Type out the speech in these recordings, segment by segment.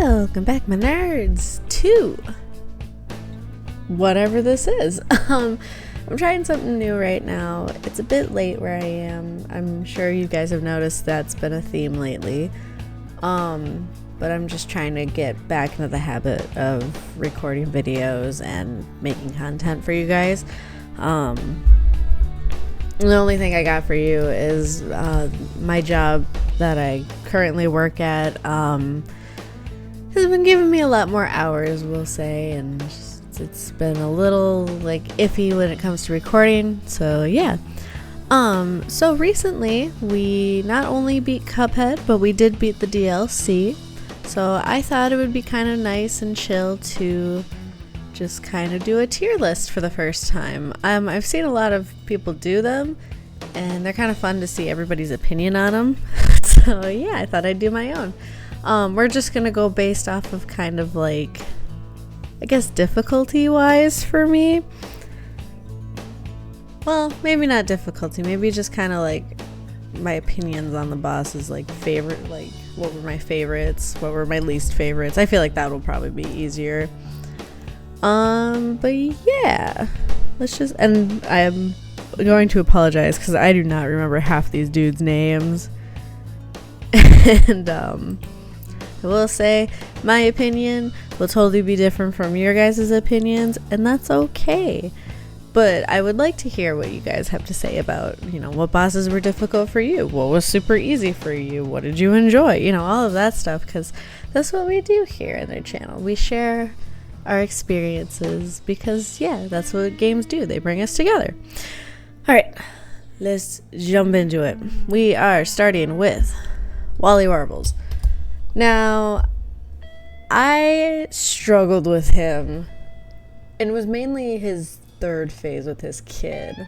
Welcome back, my nerds, to whatever this is. I'm trying something new right now. It's a bit late where I am. I'm sure you guys have noticed that's been a theme lately. But I'm just trying to get back into the habit of recording videos and making content for you guys. The only thing I got for you is my job that I currently work at has been giving me a lot more hours, we'll say, and it's been a little like iffy when it comes to recording. So yeah. So recently we not only beat Cuphead, but we did beat the DLC. So I thought it would be kind of nice and chill to just kind of do a tier list for the first time. I've seen a lot of people do them, and they're kind of fun to see everybody's opinion on them. So yeah, I thought I'd do my own. We're just gonna go based off of kind of like, I guess, difficulty wise for me. Well, maybe not difficulty, maybe just kind of like my opinions on the bosses, like favorite, like what were my favorites, what were my least favorites. I feel like that will probably be easier. But yeah, let's just, and I'm going to apologize because I do not remember half these dudes' names. And I will say my opinion will totally be different from your guys' opinions, and that's okay. But I would like to hear what you guys have to say about, what bosses were difficult for you, what was super easy for you, what did you enjoy, all of that stuff, because that's what we do here in our channel. We share our experiences because, yeah, that's what games do. They bring us together. All right, let's jump into it. We are starting with Wally Warbles. Now, I struggled with him, and it was mainly his third phase with his kid.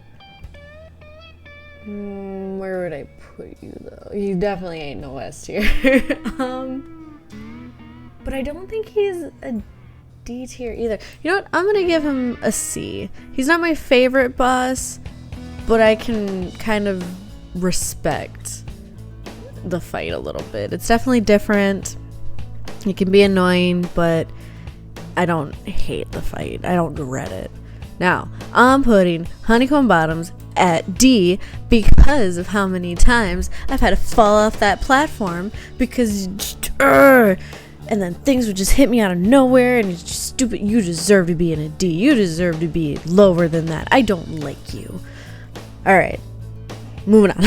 Where would I put you, though? You definitely ain't no S tier. But I don't think he's a D tier either. You know what? I'm gonna give him a C. He's not my favorite boss, but I can kind of respect the fight a little bit. It's definitely different. It can be annoying, but I don't hate the fight. I don't dread it. Now, I'm putting Honeycomb Bottoms at D because of how many times I've had to fall off that platform because and then things would just hit me out of nowhere, and it's just stupid. You deserve to be in a D. You deserve to be lower than that. I don't like you. Alright. Moving on.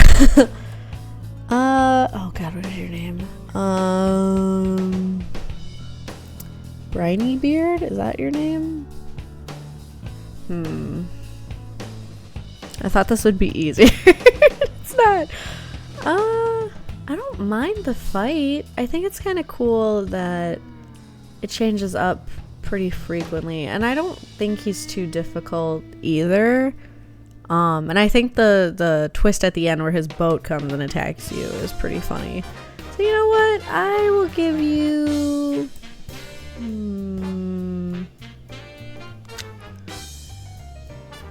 Oh god, what is your name? Briny Beard? Is that your name? I thought this would be easier. It's not. I don't mind the fight. I think it's kind of cool that it changes up pretty frequently, and I don't think he's too difficult either. And I think the twist at the end where his boat comes and attacks you is pretty funny. So you know what? I will give you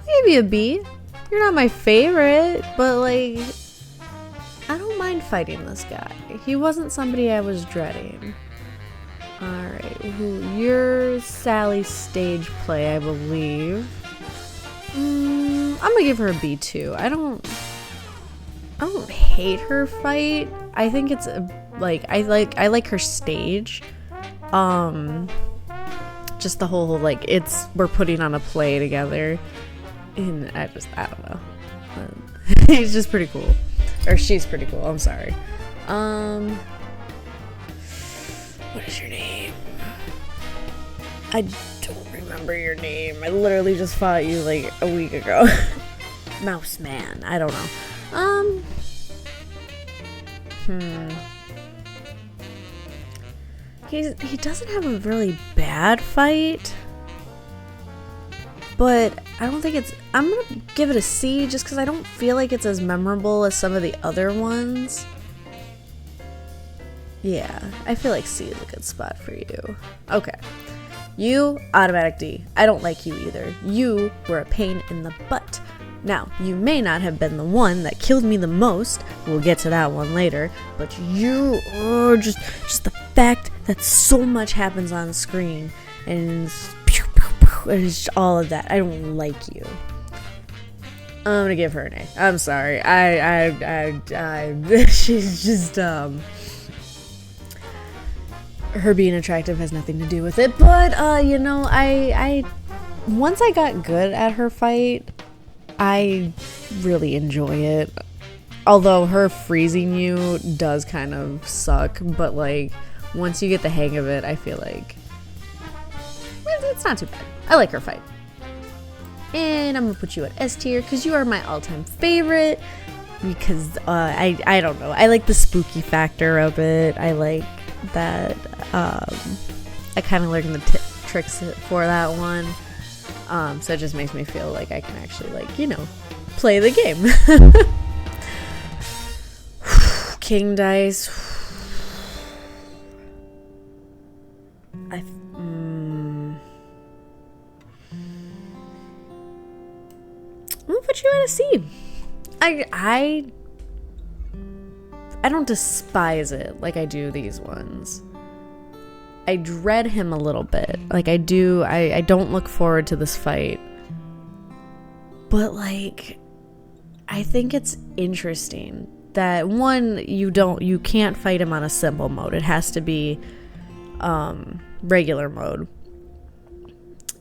maybe a B. You're not my favorite, but like, I don't mind fighting this guy. He wasn't somebody I was dreading. Alright, you're Sally's stage play, I believe. I'm gonna give her a B too. I don't hate her fight. I think it's like I like her stage. Just the whole like we're putting on a play together. And I don't know. He's just pretty cool. Or she's pretty cool, I'm sorry. What is your name? I don't remember your name. I literally just fought you like a week ago. Mouse Man. I don't know. He doesn't have a really bad fight. But I don't think I'm gonna give it a C just because I don't feel like it's as memorable as some of the other ones. Yeah, I feel like C is a good spot for you. Okay. You, automatic D. I don't like you either. You were a pain in the butt. Now, you may not have been the one that killed me the most. We'll get to that one later. But you, just the fact that so much happens on screen and it's all of that. I don't like you. I'm gonna give her an A. I'm sorry. She's just, her being attractive has nothing to do with it. But, I once I got good at her fight, I really enjoy it. Although her freezing you does kind of suck, but like once you get the hang of it, I feel like it's not too bad. I like her fight. And I'm gonna put you at S tier because you are my all-time favorite. Because I don't know. I like the spooky factor of it. I like that I kind of learned the tricks for that one. So it just makes me feel like I can actually, play the game. King Dice. I'm gonna put you at a C. I don't despise it like I do these ones. I dread him a little bit. Like I do, I don't look forward to this fight. But I think it's interesting that one, you can't fight him on a simple mode. It has to be regular mode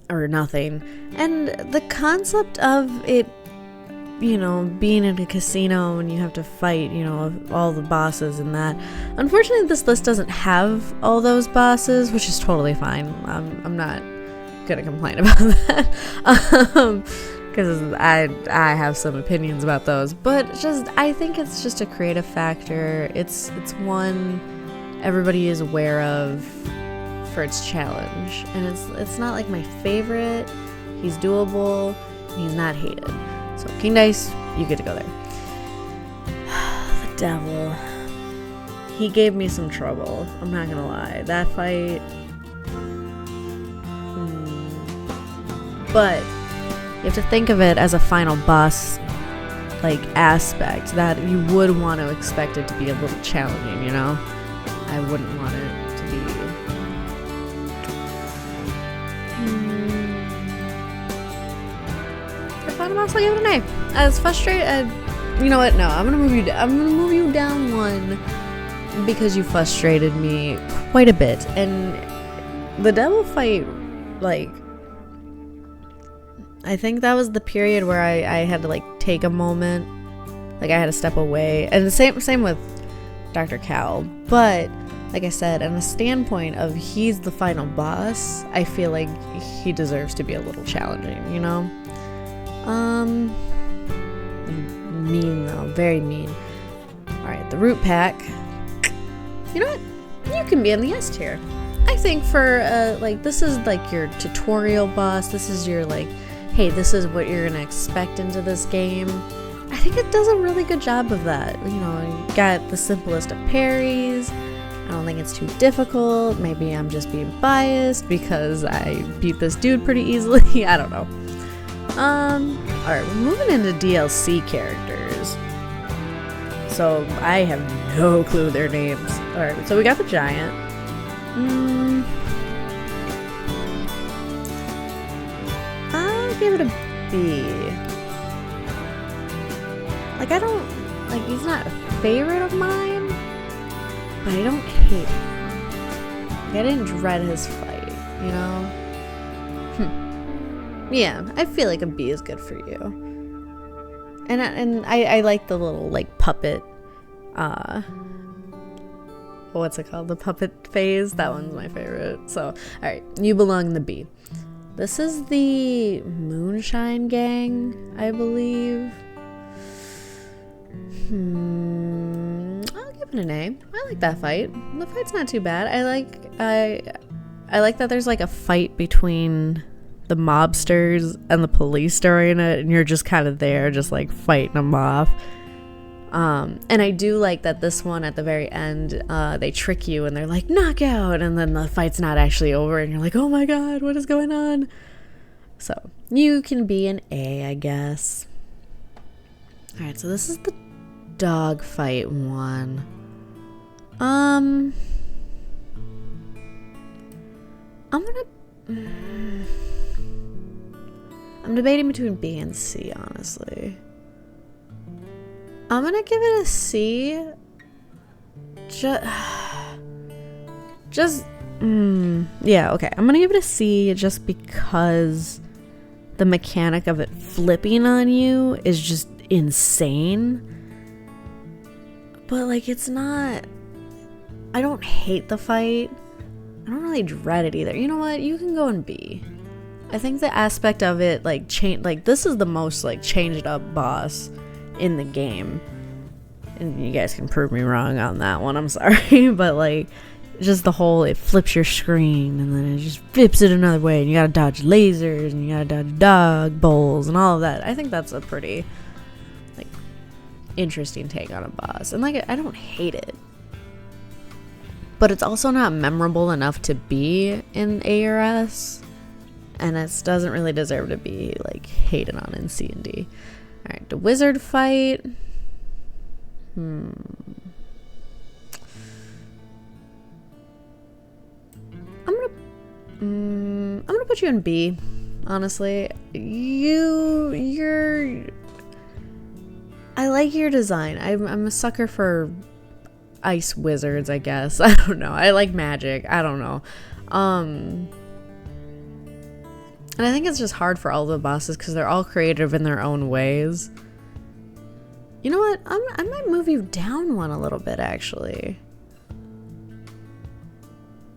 or nothing. And the concept of it, being in a casino and you have to fight, all the bosses and that. Unfortunately, this list doesn't have all those bosses, which is totally fine. I'm not gonna complain about that. Because I have some opinions about those. But I think it's just a creative factor. It's one everybody is aware of for its challenge. And it's not like my favorite. He's doable. And he's not hated. So King Dice, you get to go there. The devil. He gave me some trouble. I'm not gonna lie. That fight. But you have to think of it as a final boss aspect that you would want to expect it to be a little challenging, I wouldn't want it to be final boss. I'll give it an A. As frustrated, you know what? No, I'm gonna move you. I'm gonna move you down one because you frustrated me quite a bit. And the devil fight, I think that was the period where I had to take a moment, I had to step away. And the same with Dr. Cal. But like I said, on a standpoint of he's the final boss, I feel like he deserves to be a little challenging, Mean though, very mean. Alright, the root pack. You know what? You can be in the S tier. I think for, this is your tutorial boss. This is your, hey, this is what you're gonna expect into this game. I think it does a really good job of that. You got the simplest of parries. I don't think it's too difficult. Maybe I'm just being biased because I beat this dude pretty easily. I don't know. Alright, we're moving into DLC characters. So I have no clue their names. Alright, so we got the giant. I'll give it a B. I don't, he's not a favorite of mine, but I don't hate him. I didn't dread his fight, Yeah, I feel like a B is good for you. And I like the little, puppet, what's it called? The puppet phase. That one's my favorite. So, alright, you belong in the B. This is the Moonshine Gang, I believe. I'll give it an A. I like that fight. The fight's not too bad. I like that there's a fight between the mobsters and the police during it, and you're just kind of there, just fighting them off. And I do like that this one at the very end, they trick you and they're like, knockout, and then the fight's not actually over and you're like, oh my god, what is going on? So you can be an A, I guess. Alright, so this is the dog fight one. I'm debating between B and C, honestly. I'm gonna give it a C. Yeah, okay. I'm gonna give it a C just because the mechanic of it flipping on you is just insane. But, like, it's not... I don't hate the fight. I don't really dread it either. You know what? You can go in B. I think the aspect of it, like, this is the most, like, changed up boss in the game. And you guys can prove me wrong on that one, I'm sorry. But, like, just the whole, it flips your screen and then it just flips it another way. And you gotta dodge lasers and you gotta dodge dog bowls and all of that. I think that's a pretty, like, interesting take on a boss. And, like, I don't hate it. But it's also not memorable enough to be in A or S. And it doesn't really deserve to be, like, hated on in C and D. Alright, the wizard fight. I'm gonna put you in B, honestly. I like your design. I'm a sucker for ice wizards, I guess. I don't know. I like magic. I don't know. And I think it's just hard for all the bosses because they're all creative in their own ways. You know what? I might move you down one a little bit, actually.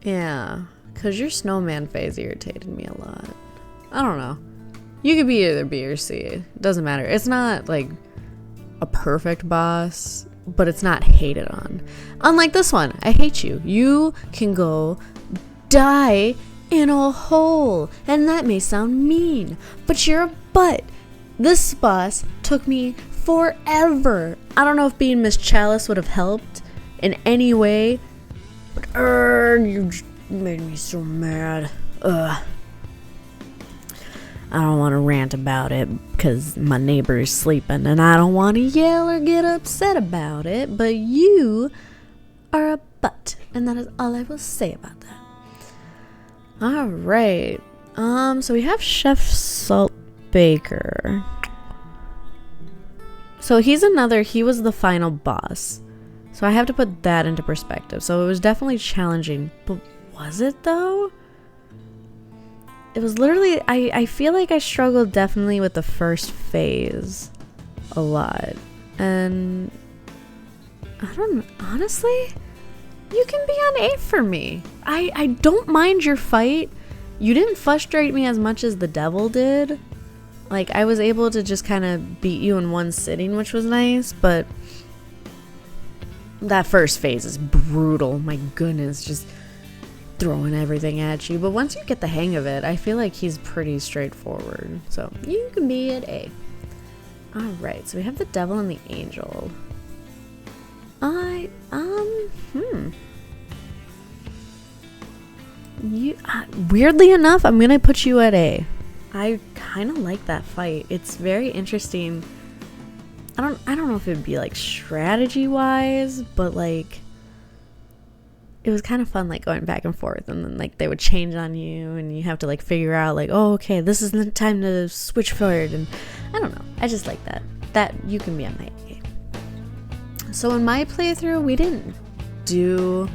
Yeah, because your snowman phase irritated me a lot. I don't know. You could be either B or C. It doesn't matter. It's not, like, a perfect boss, but it's not hated on. Unlike this one. I hate you. You can go die in a hole. And that may sound mean, but you're a butt. This boss took me forever. I don't know if being Miss Chalice would have helped in any way, but you just made me so mad. I don't want to rant about it because my neighbor is sleeping and I don't want to yell or get upset about it, but you are a butt, and that is all I will say about that. Alright, so we have Chef Salt Baker. So he was the final boss. So I have to put that into perspective. So it was definitely challenging, but was it though? It was literally, I feel like I struggled definitely with the first phase a lot. And I don't know, honestly, you can be on A for me. I don't mind your fight. You didn't frustrate me as much as the devil did. Like, I was able to just kind of beat you in one sitting, which was nice, but that first phase is brutal. My goodness, just throwing everything at you. But once you get the hang of it, I feel like he's pretty straightforward. So you can be at A. Alright, so we have the devil and the angel. Weirdly enough, I'm gonna put you at A. I kind of like that fight. It's very interesting. I don't know if it'd be like strategy wise, but like it was kind of fun, like going back and forth, and then like they would change on you and you have to like figure out like, oh, okay, this is the time to switch forward. And I don't know, I just like that you can be on my A. So in my playthrough, we didn't do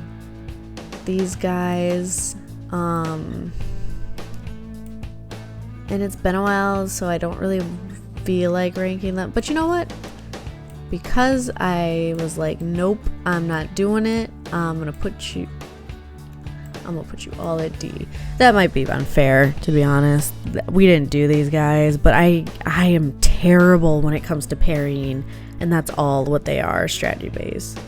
these guys, and it's been a while, so I don't really feel like ranking them. But you know what? Because I was like, nope, I'm not doing it. I'm gonna put you all at D. That might be unfair, to be honest. We didn't do these guys, but I am terrible when it comes to parrying, and that's all what they are, strategy based.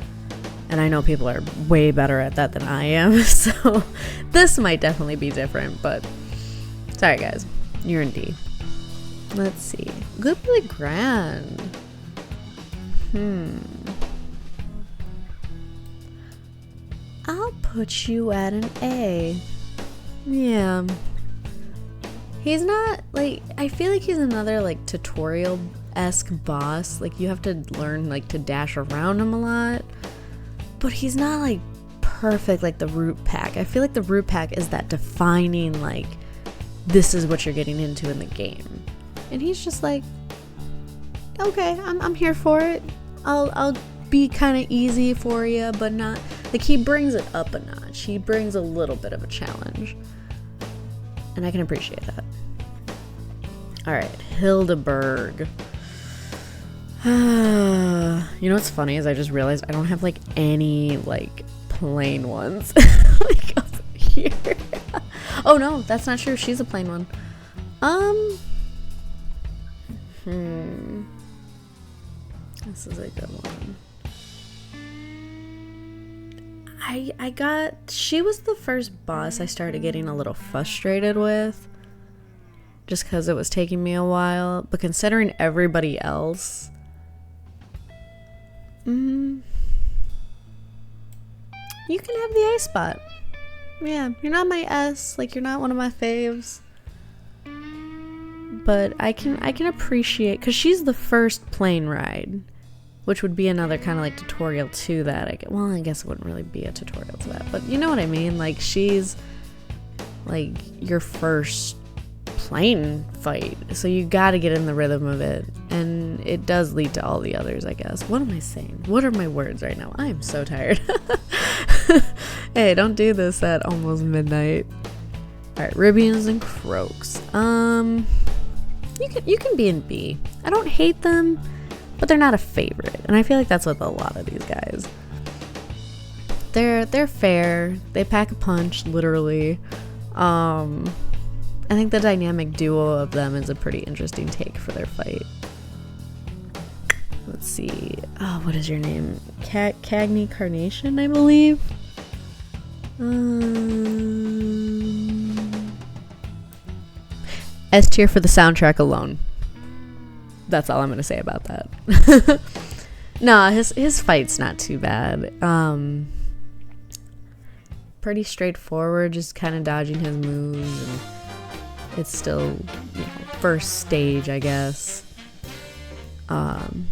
And I know people are way better at that than I am, so this might definitely be different, but sorry guys, you're in D. Let's see. Goodly Grand. I'll put you at an A. Yeah. He's not, like, I feel like he's another, like, tutorial Mario-esque boss. Like, you have to learn, like, to dash around him a lot. But he's not, like, perfect like the root pack. I feel like the root pack is that defining, like, this is what you're getting into in the game. And he's just like, okay, I'm here for it. I'll be kind of easy for you, but not, like, he brings it up a notch. He brings a little bit of a challenge. And I can appreciate that. Alright, Hildeberg. You know what's funny is I just realized I don't have, like, any, like, plain ones. Like, up here. Oh no, that's not true. She's a plain one. This is a good one. She was the first boss I started getting a little frustrated with. Just because it was taking me a while. But considering everybody else... you can have the A spot. Yeah, you're not my S. Like, you're not one of my faves. But I can appreciate... Because she's the first plane ride. Which would be another kind of, like, tutorial to that. Well, I guess it wouldn't really be a tutorial to that. But you know what I mean? Like, she's, like, your first plane fight. So you gotta get in the rhythm of it. And it does lead to all the others, I guess. What am I saying? What are my words right now? I am so tired. Hey, don't do this at almost midnight. Alright, Ribians and Croaks. You can be in B. I don't hate them, but they're not a favorite. And I feel like that's with a lot of these guys. They're fair. They pack a punch, literally. I think the dynamic duo of them is a pretty interesting take for their fight. Let's see. Oh, what is your name? Cagney Carnation, I believe. S tier for the soundtrack alone. That's all I'm gonna say about that. Nah, his fight's not too bad. Pretty straightforward, just kind of dodging his moves, and it's still, you know, first stage, I guess.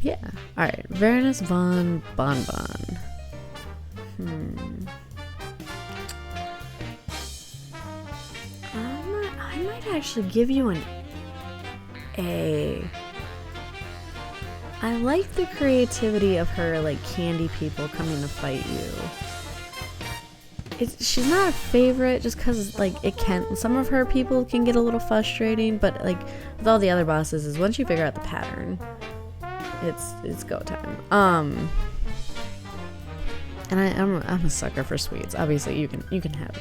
Yeah. Alright, Varanus von Bonbon. I might actually give you an A. I like the creativity of her, like, candy people coming to fight you. She's not a favorite just because, like, some of her people can get a little frustrating, but, like, with all the other bosses is once you figure out the pattern, it's go time. And I'm a sucker for sweets. Obviously, you can have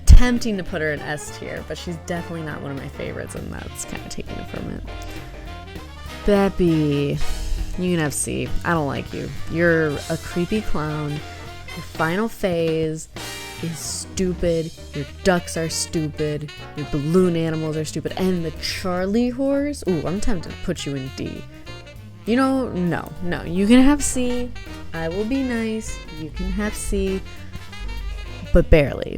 tempting to put her in S tier, but she's definitely not one of my favorites, and that's kind of taking it from it. Beppy, you can have C. I don't like you. You're a creepy clown. Your final phase is stupid. Your ducks are stupid. Your balloon animals are stupid. And the Charlie horse? Ooh, I'm tempted to put you in D. You know, no. You can have C. I will be nice. You can have C. But barely.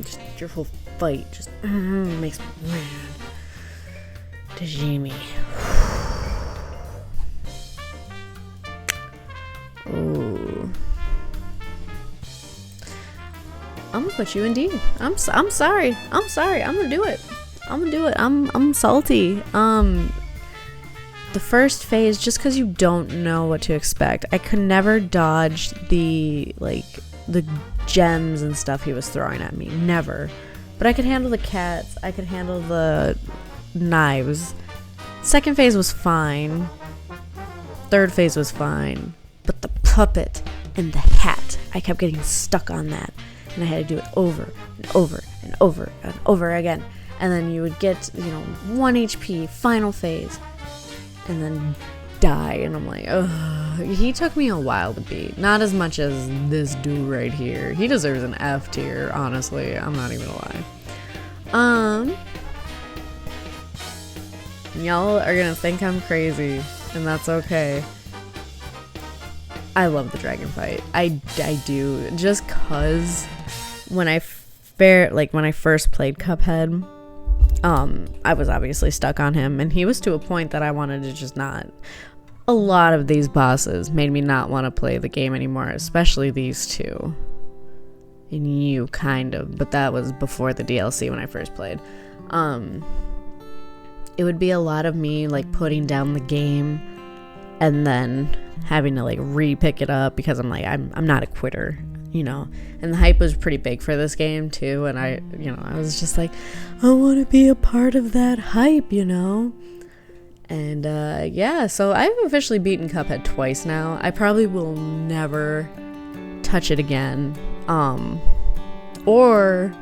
Just your whole fight just makes me mad. Tajimi. Ooh. I'm gonna put you in D. I'm sorry. I'm gonna do it. I'm salty. The first phase, just because you don't know what to expect. I could never dodge the gems and stuff he was throwing at me. Never. But I could handle the cats. I could handle the knives. Second phase was fine. Third phase was fine. But the puppet and the hat, I kept getting stuck on that. And I had to do it over and over and over and over again. And then you would get, 1 HP, final phase. And then die. And I'm like, ugh. He took me a while to beat. Not as much as this dude right here. He deserves an F tier, honestly. I'm not even gonna lie. Y'all are gonna think I'm crazy. And that's okay. I love the dragon fight. I do. Just cause when I first played Cuphead, I was obviously stuck on him, and he was to a point that I wanted to just not. A lot of these bosses made me not want to play the game anymore, especially these two. And you, kind of, but that was before the DLC when I first played. It would be a lot of me like putting down the game and then having to like re-pick it up because I'm not a quitter, you know. And the hype was pretty big for this game too, and I was just like, I want to be a part of that hype, you know. And yeah, so I've officially beaten Cuphead twice now. I probably will never touch it again, or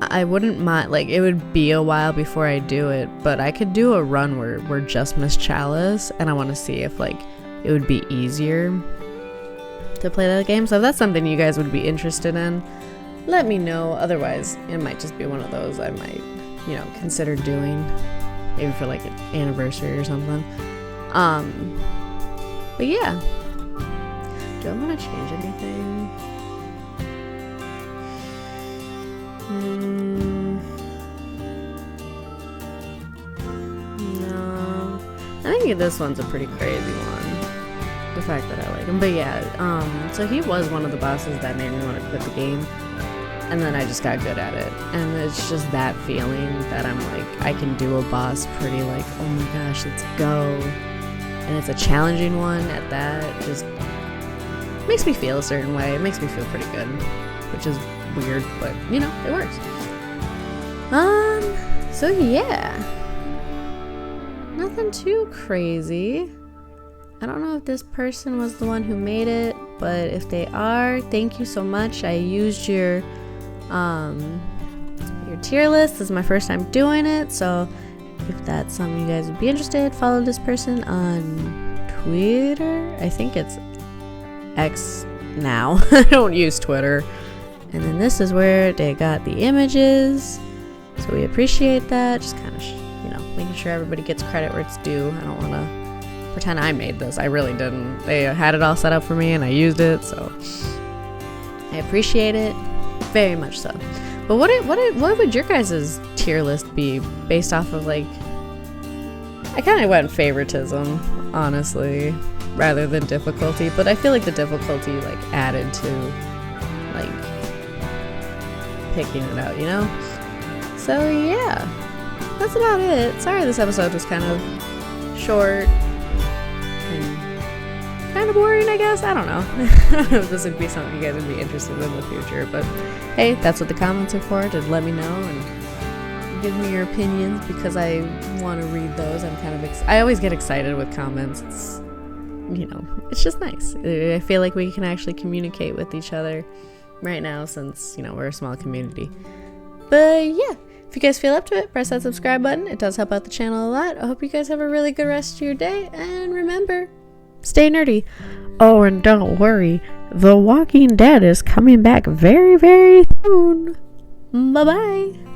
I wouldn't mind, like, it would be a while before I do it, but I could do a run where we're just Miss Chalice, and I want to see if like it would be easier to play that game. So if that's something you guys would be interested in, let me know. Otherwise, it might just be one of those I might, you know, consider doing, maybe for like an anniversary or something. But yeah, do I want to change anything? No, I think this one's a pretty crazy one, the fact that I like him. But yeah, so he was one of the bosses that made me want to quit the game, and then I just got good at it, and it's just that feeling that I'm like, I can do a boss pretty, like, oh my gosh, let's go. And it's a challenging one at that. It just makes me feel a certain way. It makes me feel pretty good, which is weird, but you know, it works. So yeah, nothing too crazy. I don't know if this person was the one who made it, but if they are, thank you so much. I used your tier list. This is my first time doing it, so if that's something you guys would be interested, follow this person on Twitter. I think it's X now. I don't use Twitter. And then this is where they got the images, so we appreciate that. Just kind of, you know, making sure everybody gets credit where it's due. I don't want to pretend I made this. I really didn't. They had it all set up for me, and I used it, so I appreciate it very much so. But what would your guys' tier list be based off of, like, I kind of went favoritism, honestly, rather than difficulty, but I feel like the difficulty, like, added to, like, picking it out, you know? So yeah, that's about it. Sorry this episode was kind of short and kind of boring, I guess. I don't know. I don't know if this would be something you guys would be interested in the future, but hey, that's what the comments are for, to let me know and give me your opinions, because I want to read those. I'm kind of I always get excited with comments. It's, you know, it's just nice. I feel like we can actually communicate with each other right now, since, you know, we're a small community. But yeah, if you guys feel up to it, press that subscribe button. It does help out the channel a lot. I hope you guys have a really good rest of your day, and remember, stay nerdy. Oh, and don't worry, The Walking Dead is coming back very, very soon. Bye bye.